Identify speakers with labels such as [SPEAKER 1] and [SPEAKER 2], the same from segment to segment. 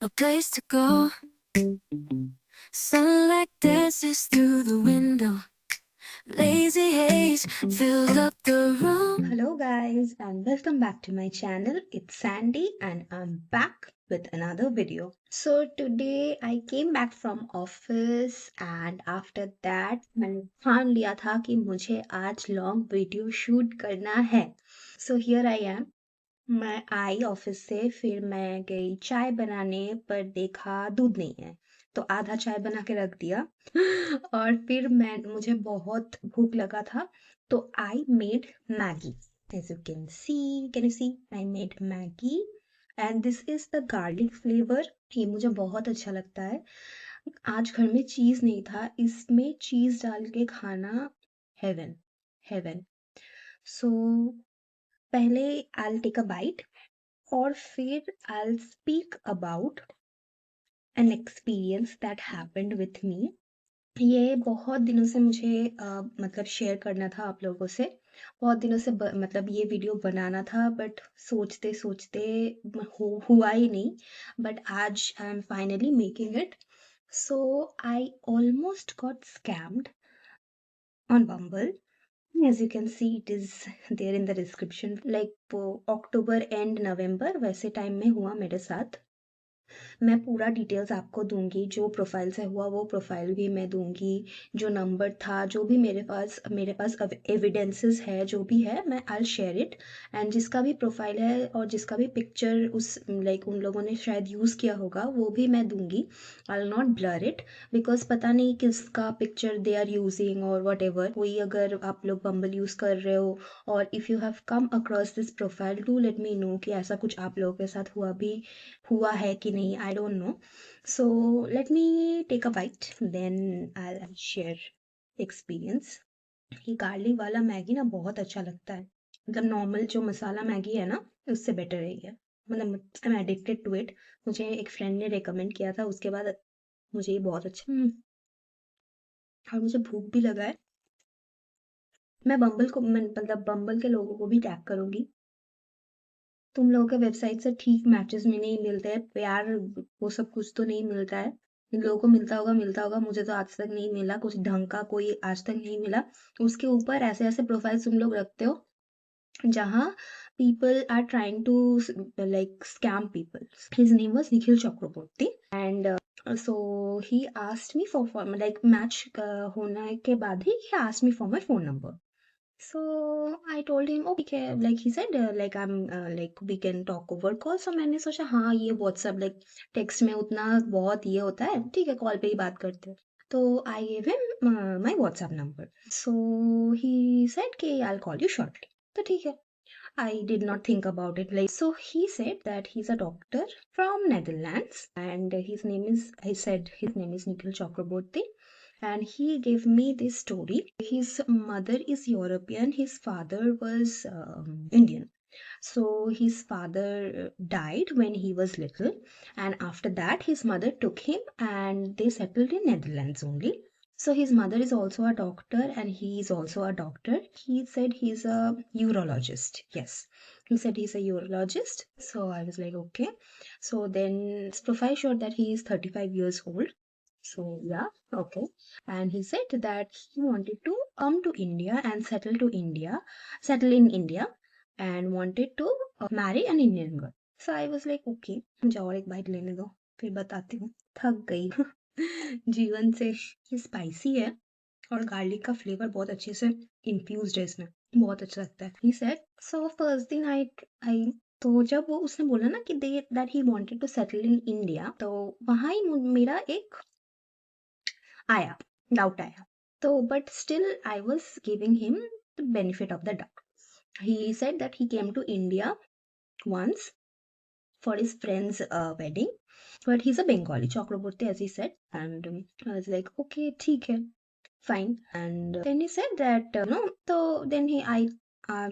[SPEAKER 1] a place to go. Sunlight dances through the window. Lazy haze fills up the room.
[SPEAKER 2] Hello guys and welcome back to my channel. It's Sandy and I'm back with another video. So today I came back from office and after that मैंने ठान लिया था कि मुझे आज long video shoot करना है. So here I am. मैं आई ऑफिस से, फिर मैं गई चाय बनाने पर देखा दूध नहीं है, तो आधा चाय बना के रख दिया और फिर मुझे बहुत भूख लगा था, तो I made Maggi. As you can you see I made Maggi and this is the garlic flavour. ये मुझे बहुत अच्छा लगता है. आज घर में चीज नहीं था, इसमें चीज डाल के खाना हेवन हेवन. सो पहले आई टेक अ बाइट और फिर I speak about an experience that happened with me. ये बहुत दिनों से मुझे मतलब शेयर करना था आप लोगों से. बहुत दिनों से मतलब ये वीडियो बनाना था, बट सोचते सोचते हुआ ही नहीं. बट आज I am finally making it. So I almost got scammed on Bumble. As you can see, it is there in the description. Like October and November वैसे टाइम में हुआ मेरे साथ. मैं पूरा डिटेल्स आपको दूंगी, जो प्रोफाइल से हुआ वो प्रोफाइल भी मैं दूंगी, जो नंबर था, जो भी मेरे पास एविडेंसेस है, जो भी है मैं आई शेयर इट. एंड जिसका भी प्रोफाइल है और जिसका भी पिक्चर उस लाइक उन लोगों ने शायद यूज़ किया होगा वो भी मैं दूंगी. I will not blur it because पता नहीं किसका पिक्चर दे आर यूजिंग और वट एवर. कोई अगर आप लोग बम्बल यूज़ कर रहे हो और if you have come across this profile, do let me know कि ऐसा कुछ आप लोगों के साथ हुआ है कि नहीं. I don't know. So let me take a bite, then I share experience. ये गार्लिक वाला मैगी ना बहुत अच्छा लगता है. मतलब नॉर्मल जो मसाला मैगी है ना, उससे बेटर है ये. मतलब I am addicted to it. मुझे एक फ्रेंड ने रेकमेंड किया था, उसके बाद मुझे ये बहुत अच्छा. और मुझे भूख भी लगा है. मतलब बम्बल के लोगों को भी टैग करूंगी. तुम लोगों के वेबसाइट से ठीक मैचेस में नहीं मिलते हैं प्यार, वो सब कुछ तो नहीं मिलता है. इन लोगों को मिलता होगा, मुझे तो आज तक नहीं मिला. कुछ ढंग का कोई आज तक नहीं मिला. उसके ऊपर ऐसे ऐसे प्रोफाइल तुम लोग रखते हो जहाँ people are trying to like scam people. His name was Nikhil Chakraborty and so he asked me for like match होने के बाद ही he asked me for my phone number. So I told him okay, like he said like I'm like we can talk over call. So मैंने सोचा हाँ ये WhatsApp like text में उतना बहुत ये होता है, ठीक है कॉल पे ही बात करते हैं. तो I gave him my WhatsApp number. So he said कि I'll call you shortly. तो ठीक है. I did not think about it. Like, so he said that he's a doctor from Netherlands, and I said his name is Nikhil Chakraborty, and he gave me this story. His mother is European, his father was Indian. So his father died when he was little, and after that his mother took him and they settled in Netherlands only. So his mother is also a doctor and he is also a doctor. He said he's a urologist. Yes, he said he's a urologist. So I was like, okay. So then his profile showed that he is 35 years old. So yeah, okay. And he said that he wanted to come to India and settle in India, and wanted to marry an Indian girl. So I was like, okay, मुझे और एक bite लेने दो, फिर बताती हूँ. थक गई जीवन से. ये स्पाइसी है और गार्लिक का फ्लेवर बहुत अच्छे से इन्फ्यूज्ड है इसमें, बहुत अच्छा लगता है. He said, so first दिन I तो जब वो उसने बोला ना कि that he wanted to settle in India, तो वहाँ ही मेरा एक आया डाउट आया. तो but still I was giving him the benefit of the doubt. He said that he came to India once for his friend's wedding, but he's a Bengali Chakraborty, as he said, and I was like, okay, ठीक है, fine. And then he said that no. So then I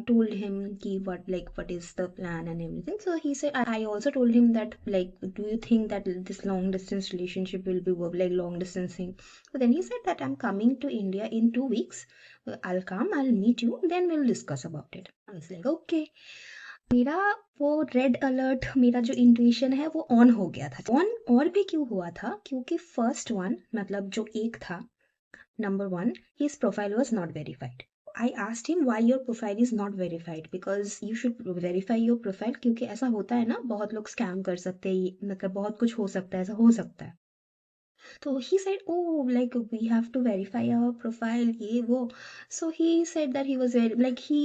[SPEAKER 2] told him ki what is the plan and everything. So he said, I also told him that like, do you think that this long distance relationship will be like long distance thing? So then he said that I'm coming to India in 2 weeks. I'll come, I'll meet you, then we'll discuss about it. I was like, okay. मेरा वो red alert, मेरा जो intuition है वो on हो गया था। On और भी क्यों हुआ था, क्योंकि फर्स्ट वन मतलब जो एक था, number one, his profile was not verified. I asked him why your profile is not verified, because you should verify your profile, क्योंकि ऐसा होता है ना, बहुत लोग स्कैम कर सकते हैं, मतलब बहुत कुछ हो सकता है, ऐसा हो सकता है। So he said, "Oh, like we have to verify our profile, ye wo." So he said that he was very like he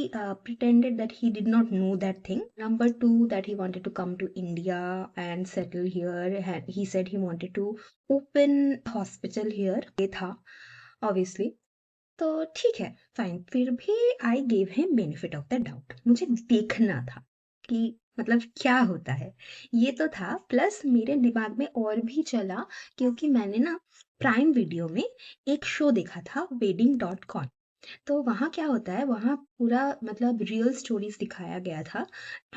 [SPEAKER 2] pretended that he did not know that thing. Number two, that he wanted to come to India and settle here. He said he wanted to open hospital here. ये था obviously. तो ठीक है, fine, फिर भी I gave him benefit of the doubt. मुझे देखना था कि मतलब क्या होता है, ये तो था। प्लस मेरे दिमाग में और भी चला, क्योंकि मैंने ना प्राइम वीडियो में एक शो देखा था, wedding.com। तो वहाँ क्या होता है, वहाँ पूरा मतलब रियल स्टोरीज दिखाया गया था।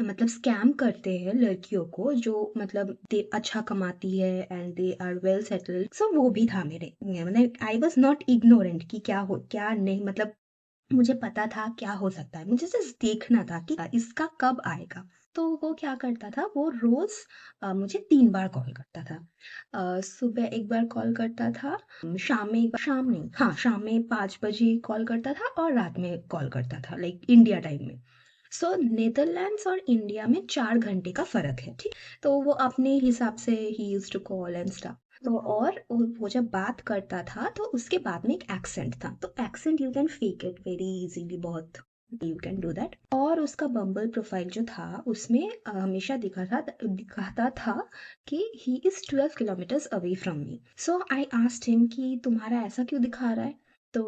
[SPEAKER 2] मतलब स्कैम करते हैं लड़कियों को जो मतलब दे अच्छा कमाती है and they are well settled. So वो भी था मेरे, मतलब आई वॉज नॉट इग्नोरेंट कि क्या हो क्या नहीं, मतलब मुझे पता था क्या हो सकता है, मुझे सिर्फ देखना था कि इसका कब आएगा। तो वो क्या करता था, वो रोज मुझे 3 बार कॉल करता था। सुबह एक बार कॉल करता था, शाम में एक बार, शाम नहीं, हाँ शाम में 5 बजे कॉल करता था, और रात में कॉल करता था, लाइक इंडिया टाइम में। सो नीदरलैंड्स और इंडिया में 4 घंटे का फ़र्क है, ठीक? तो वो अपने हिसाब से ही used to call and stuff. तो और वो जब बात करता था तो उसके बाद में एक एक्सेंट था, तो accent you can fake it very easily, बहुत यू कैन डू दैट। और उसका बम्बल प्रोफाइल जो था उसमें हमेशा दिखाता था कि he is 12 kilometres away from me. So I asked him कि तुम्हारा ऐसा क्यों दिखा रहा है? तो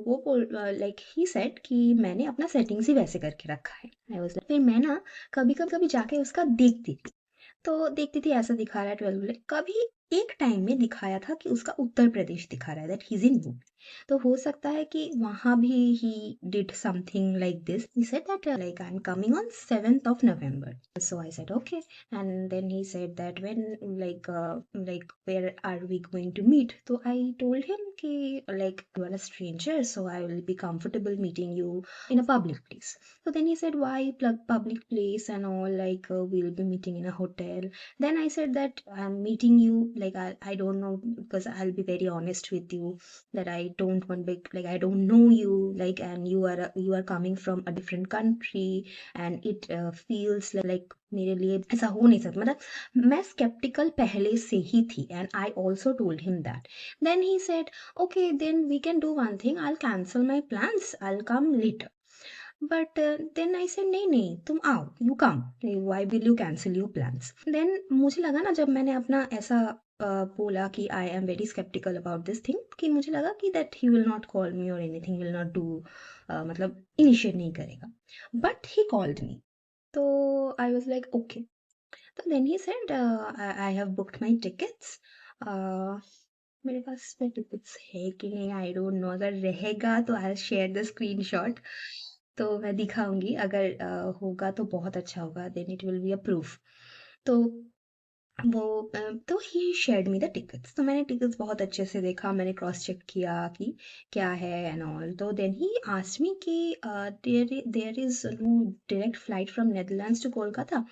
[SPEAKER 2] वो बोल लाइक ही सेड कि मैंने अपना सेटिंग्स ही वैसे करके रखा है। आई वाज लाइक, फिर मैं ना कभी जाके उसका देखती थी, तो देखती थी ऐसा दिखा रहा है 12 मिनट। कभी एक टाइम में दिखाया था कि उसका उत्तर प्रदेश दिखा रहा है, that he is in UP. तो हो सकता है कि वहां भी he did something like this. He said that like I am coming on 7th of November. So I said okay, and then he said that when like where are we going to meet? So I told him ki like you are a stranger, so I will be comfortable meeting you in a public place. So then he said, why public place and all, like we'll be meeting in a hotel. Then I said that I'm meeting you, like I don't know, because I'll be very honest with you that I don't want big, like I don't know you, like, and you are coming from a different country, and it feels like मेरे लिए ऐसा हो नहीं सकता, मतलब मैं skeptical पहले से ही थी, and I also told him that. Then he said, okay, then we can do one thing, I'll cancel my plans, I'll come later. But then I said नहीं नहीं तुम आओ, you come, why will you cancel your plans? देन मुझे लगा ना, जब मैंने अपना ऐसा बोला कि I am very sceptical about this thing, कि मुझे लगा कि that he will not call me और एनीथिंग विल नॉट डू, मतलब इनिशिएट नहीं करेगा। बट ही कॉल्ड मी, तो आई वाज लाइक ओके। तो then he said I have booked my tickets. मेरे पास में टिकट्स है कि नहीं आई डोंट नो, अगर रहेगा तो आई शेयर द स्क्रीनशॉट, तो मैं दिखाऊंगी। अगर होगा तो बहुत अच्छा होगा, then it will be a proof. तो वो तो he shared me the tickets, तो मैंने टिकट्स बहुत अच्छे से देखा, मैंने क्रॉस चेक किया कि क्या है एंड ऑल। तो देन ही आस्क्ड मी कि there is no direct flight from Netherlands to Kolkata.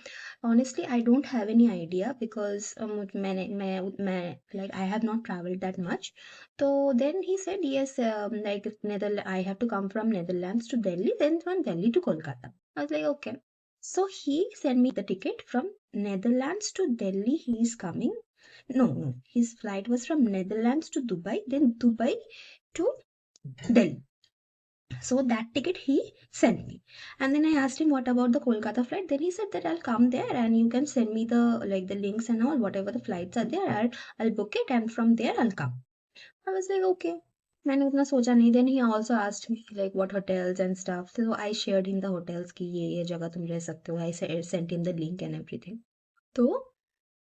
[SPEAKER 2] Honestly I don't have any idea, because मैं like I have not travelled that much. तो then he said yes, like neither I have to come from Netherlands to Delhi, then from Delhi to Kolkata. I was like okay. So he sent me the ticket from Netherlands to Delhi. He is coming. No, no. His flight was from Netherlands to Dubai, then Dubai to Delhi. So that ticket he sent me. And then I asked him what about the Kolkata flight. Then he said that I'll come there and you can send me the links and all, whatever the flights are there, I'll book it and from there I'll come. I was like, okay. मैंने उतना सोचा नहीं। Then he also asked me like what hotels and stuff. So I shared him the hotels कि ये जगह तुम रह सकते हो. I sent him the link and everything. तो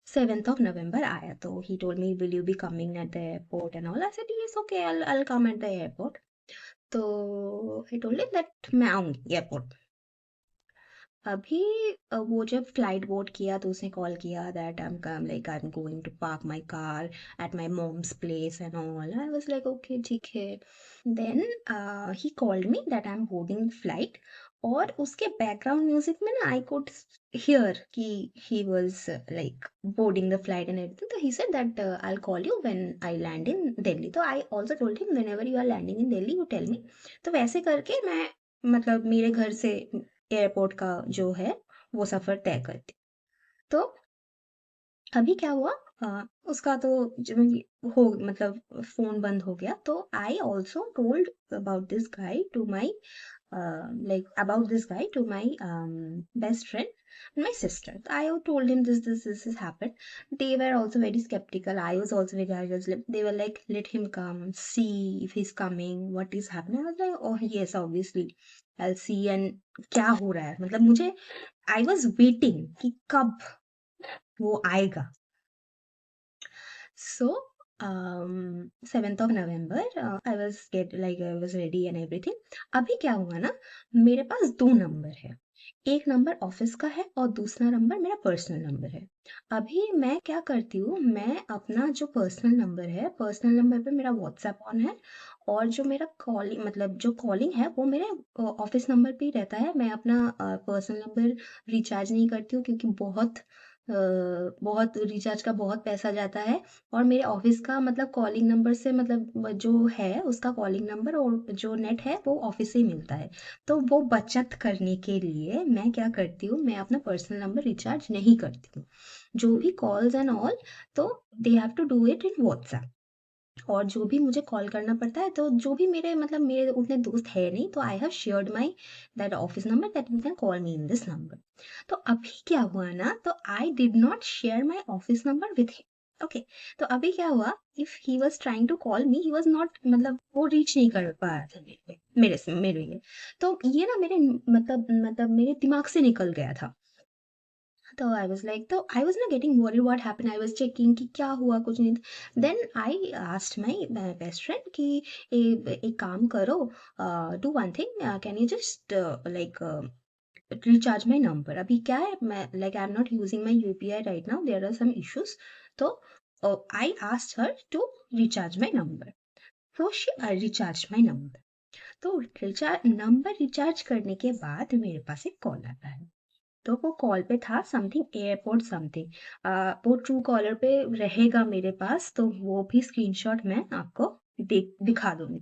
[SPEAKER 2] 7th of November आया, तो he told me will you be coming at the airport and all. I said yes, okay, I'll come at the airport. तो I told him that मैं आऊँगी airport. अभी वो जब flight board किया तो उसने कॉल किया that I am going to park my car at my mom's place and all. I was like okay ठीक है। Then he called me that I am boarding flight और उसके बैकग्राउंड म्यूजिक में ना आई कुड हियर कि he was like boarding the flight and everything, तो he said that I will call you when I land in Delhi. तो I also told him whenever you are landing in Delhi you tell me. तो वैसे करके मैं मतलब मेरे घर से एयरपोर्ट का जो है वो सफर तय करती। तो अभी क्या हुआ, उसका तो हो मतलब फोन बंद हो गया। तो I also told about this guy to my like about this guy to my best friend, my sister. I told him this has happened. They were also very skeptical. I was also very, I was like, they were like, let him come, see if he's coming, what is happening. I was like, oh yes, obviously I'll see. And क्या हो रहा है मतलब मुझे, I was waiting कि कब वो आएगा. So, 7th of November, I was ready and everything. अभी क्या हुआ ना, मेरे पास दो नंबर है, एक नंबर ऑफिस का है और दूसरा नंबर मेरा पर्सनल नंबर है। अभी मैं क्या करती हूँ, मैं अपना जो पर्सनल नंबर है, पर्सनल नंबर पे मेरा व्हाट्सएप ऑन है, और जो मेरा कॉलिंग मतलब जो कॉलिंग है वो मेरे ऑफिस नंबर पे ही रहता है। मैं अपना पर्सनल नंबर रिचार्ज नहीं करती हूँ क्योंकि बहुत रिचार्ज का बहुत पैसा जाता है। और मेरे ऑफिस का मतलब कॉलिंग नंबर से मतलब जो है उसका कॉलिंग नंबर और जो नेट है वो ऑफिस से ही मिलता है। तो वो बचत करने के लिए मैं क्या करती हूँ, मैं अपना पर्सनल नंबर रिचार्ज नहीं करती हूँ। जो भी कॉल्स एंड ऑल, तो they have to do it in WhatsApp. और जो भी मुझे कॉल करना पड़ता है, तो जो भी मेरे मतलब मेरे उतने दोस्त है नहीं, तो I have shared my that office number that you can call me in this number. तो अभी क्या हुआ ना, तो I did not share my office number with him. Okay, तो अभी क्या हुआ, if he was trying to call me, he was not मतलब वो रीच नहीं कर पा रहा था मेरे से मेरे लिए। तो ये ना मेरे मतलब मेरे दिमाग से निकल गया था। तो आई वाज लाइक, तो आई वाज ना getting worried what happened, I was checking कि क्या हुआ, कुछ नहीं। Then I asked my best friend कि एक काम करो, do one thing, can you just like recharge my number. अभी क्या है, मैं like I am not using my UPI right now, there are some issues. तो I asked her to recharge my number. So she recharge my number. तो recharge करने के बाद मेरे पास एक कॉल आता है। तो वो कॉल पे था समथिंग एयरपोर्ट समथिंग, वो ट्रू कॉलर पे रहेगा मेरे पास, तो वो भी स्क्रीनशॉट मैं आपको दिखा दूंगी।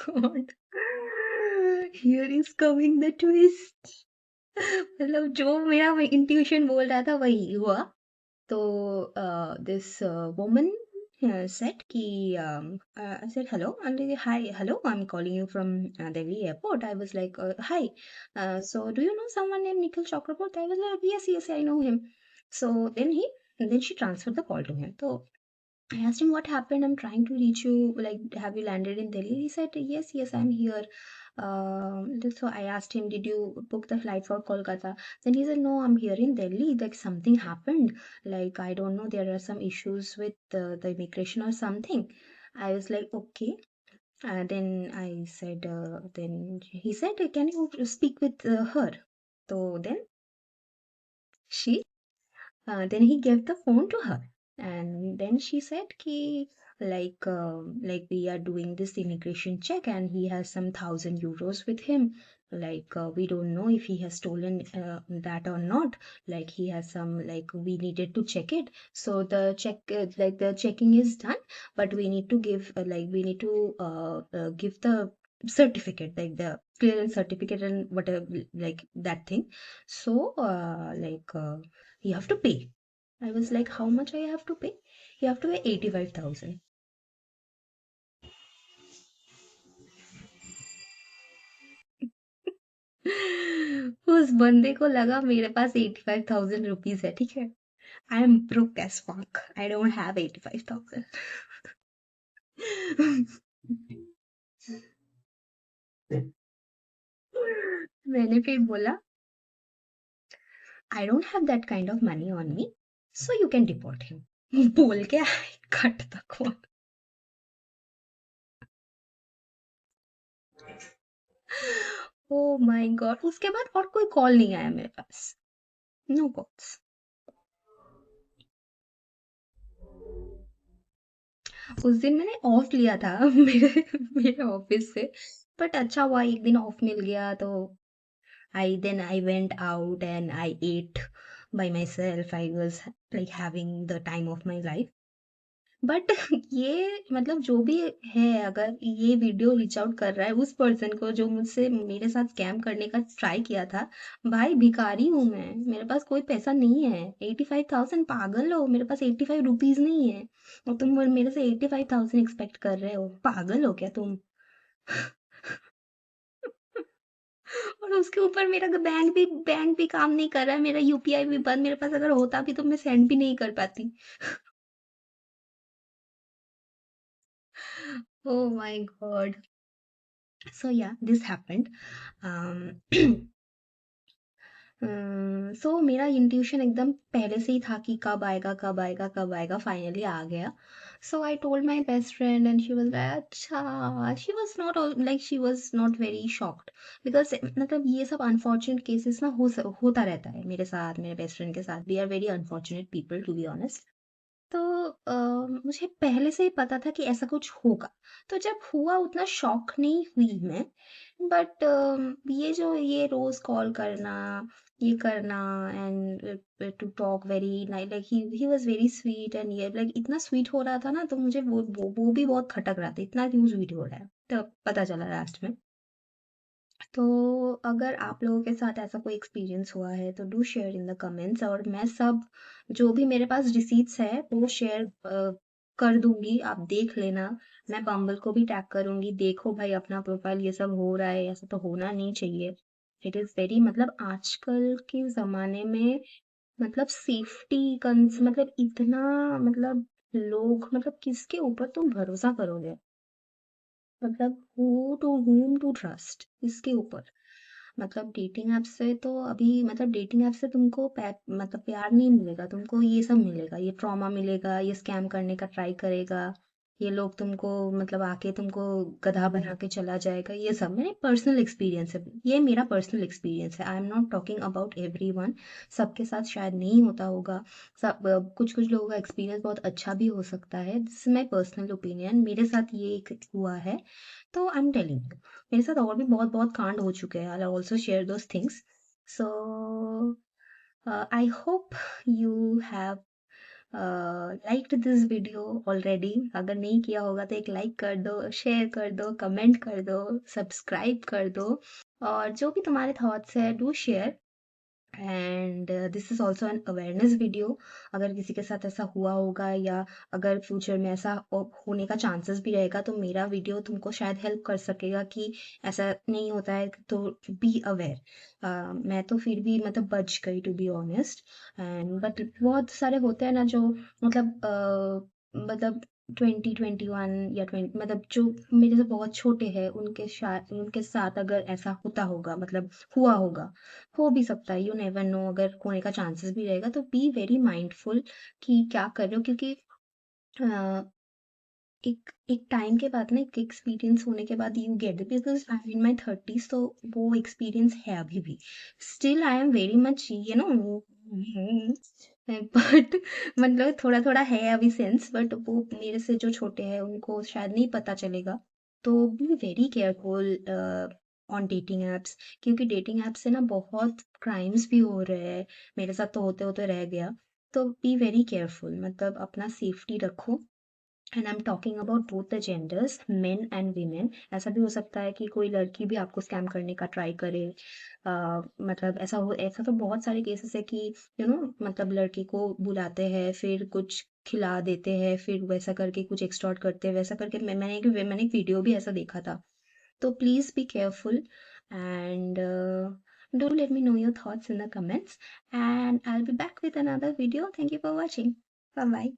[SPEAKER 2] God, here is coming the twist. मतलब जो मेरा इंट्यूशन बोल रहा था वही हुआ। तो this woman said कि I said hello, and hi, hello, I'm calling you from Delhi airport. I was like, hi, so do you know someone named Nikhil Chakraborty? I was like, yes, yes, I know him. So then she transferred the call to him. So I asked him what happened. I'm trying to reach you. Like, have you landed in Delhi? He said, yes, yes, I'm here. So I asked him, did you book the flight for Kolkata? Then he said, no, I'm here in Delhi. Like something happened. Like I don't know. There are some issues with the immigration or something. I was like, okay. Then I said, then he said, can you speak with her? So she then he gave the phone to her, and then she said ki like we are doing this immigration check and he has some 1,000 euros with him. Like we don't know if he has stolen that or not. Like he has some, like we needed to check it. So the checking is done, but we need to give we need to give the certificate, like the clearance certificate and whatever, like that thing. So you have to pay. I was like, how much I have to pay? You have to pay 85,000. उस बंदे को लगा मेरे पास 85,000 rupees है, ठीक है। I am broke as fuck, I don't have 85,000। मैंने फिर बोला, I don't have that kind of money on me, so you can deport him. बोल के cut the call. Oh my god, उसके बाद और कोई कॉल नहीं आया मेरे पास। No calls. उस दिन मैंने ऑफ लिया था मेरे मेरे ऑफिस से। बट अच्छा हुआ एक दिन ऑफ मिल गया, तो I went out and I ate by myself. I was like having the time of my life. But ये मतलब जो भी है, अगर ये वीडियो रीच आउट कर रहा है उस पर्सन को जो मुझसे मेरे साथ स्कैम करने का ट्राई किया था, भाई भिखारी हूँ मैं, मेरे पास कोई पैसा नहीं है। 85,000, पागल हो? मेरे पास 85 रुपीज नहीं है और तुम मेरे से 85,000 एक्सपेक्ट कर रहे हो? पागल हो क्या तुम? और उसके ऊपर मेरा बैंक भी काम नहीं कर रहा है, मेरा यूपीआई भी बंद। मेरे पास अगर होता भी तो मैं सेंड भी नहीं कर पाती। Oh my God! सो या दिस हैपेंड। सो मेरा इंट्यूशन एकदम पहले से ही था कि कब आएगा, कब आएगा, कब आएगा। फाइनली आ गया। So I told my best friend and she was like अच्छा, she was not very shocked, because मतलब ये सब अनफॉर्चुनेट केसेस ना होता रहता है मेरे साथ, मेरे बेस्ट फ्रेंड के साथ। We are very unfortunate people, to be honest. तो मुझे पहले से ही पता था कि ऐसा कुछ होगा। तो जब हुआ उतना शॉक नहीं हुई मैं। बट ये रोज़ कॉल करना, ये करना and to talk very like he was very sweet and ये लाइक इतना स्वीट हो रहा था ना, तो मुझे वो भी बहुत खटक रहा था, इतना क्यों स्वीट हो रहा है? तब पता चला लास्ट में। तो अगर आप लोगों के साथ ऐसा कोई एक्सपीरियंस हुआ है तो do share in the comments, और मैं सब जो भी मेरे पास रिसीट्स है वो शेयर कर दूंगी, आप देख लेना। मैं बम्बल को भी टैग करूंगी, देखो भाई अपना प्रोफाइल ये सब हो रहा है, ऐसा तो होना नहीं चाहिए। इट इज़ वेरी मतलब आजकल के ज़माने में मतलब सेफ्टी कंस मतलब इतना मतलब लोग मतलब किसके ऊपर तुम भरोसा करोगे? मतलब whom to ट्रस्ट इसके ऊपर। मतलब डेटिंग ऐप से तो अभी मतलब डेटिंग ऐप से तुमको मतलब प्यार नहीं मिलेगा, तुमको ये सब मिलेगा, ये ट्रॉमा मिलेगा, ये स्कैम करने का ट्राई करेगा, ये लोग तुमको मतलब आके तुमको गधा बना के चला जाएगा। ये सब मेरे पर्सनल एक्सपीरियंस है, ये मेरा पर्सनल एक्सपीरियंस है। I am not talking about everyone. सबके साथ शायद नहीं होता होगा। सब कुछ कुछ लोगों का एक्सपीरियंस बहुत अच्छा भी हो सकता है। This is my personal opinion, मेरे साथ ये एक हुआ है, तो आई एम टेलिंग यू। मेरे साथ और भी बहुत बहुत कांड हो चुके हैं। I also share those things. So I hope you have liked this video already. अगर नहीं किया होगा तो एक लाइक कर दो, शेयर कर दो, कमेंट कर दो, सब्सक्राइब कर दो, और जो भी तुम्हारे थॉट्स है do share. And this is also an awareness video. अगर किसी के साथ ऐसा हुआ होगा या अगर फ्यूचर में ऐसा होने का चांसेस भी रहेगा, तो मेरा वीडियो तुमको शायद हेल्प कर सकेगा कि ऐसा नहीं होता है, तो बी अवेयर। मैं तो फिर भी मतलब बच गई, to be honest. And but बहुत सारे होते हैं ना जो मतलब मतलब 2021 या 20 मतलब जो मेरे से बहुत छोटे हैं, उनके साथ अगर ऐसा होता होगा मतलब हुआ होगा, हो भी सकता है, यू नेवर नो। अगर होने का चांसेस भी रहेगा तो बी वेरी माइंडफुल कि क्या कर रहे हो, क्योंकि अ, एक एक टाइम के बाद ना, एक एक्सपीरियंस होने के बाद you get it, because I am in my 30s, तो वो एक्सपीरियंस है अभी भी। Still I am very much but मतलब थोड़ा थोड़ा है अभी सेंस, बट वो मेरे से जो छोटे हैं उनको शायद नहीं पता चलेगा। तो be very careful on dating apps, क्योंकि डेटिंग ऐप से ना बहुत क्राइम्स भी हो रहे हैं। मेरे साथ तो होते होते रह गया। तो बी वेरी केयरफुल, मतलब अपना सेफ्टी रखो। And I am talking about both the genders, main and women. ऐसा भी हो सकता है कि कोई लड़की भी आपको स्कैम करने का ट्राई करे। मतलब ऐसा तो बहुत सारे केसेस है कि मतलब लड़के को बुलाते हैं, फिर कुछ खिला देते हैं, फिर वैसा करके कुछ एक्सटॉर्ट करते हैं, वैसा करके मैंने एक वीडियो भी ऐसा देखा था। तो please be careful, and do let me know your thoughts in the comments, and I'll be back with another video. Thank you for watching. Bye bye.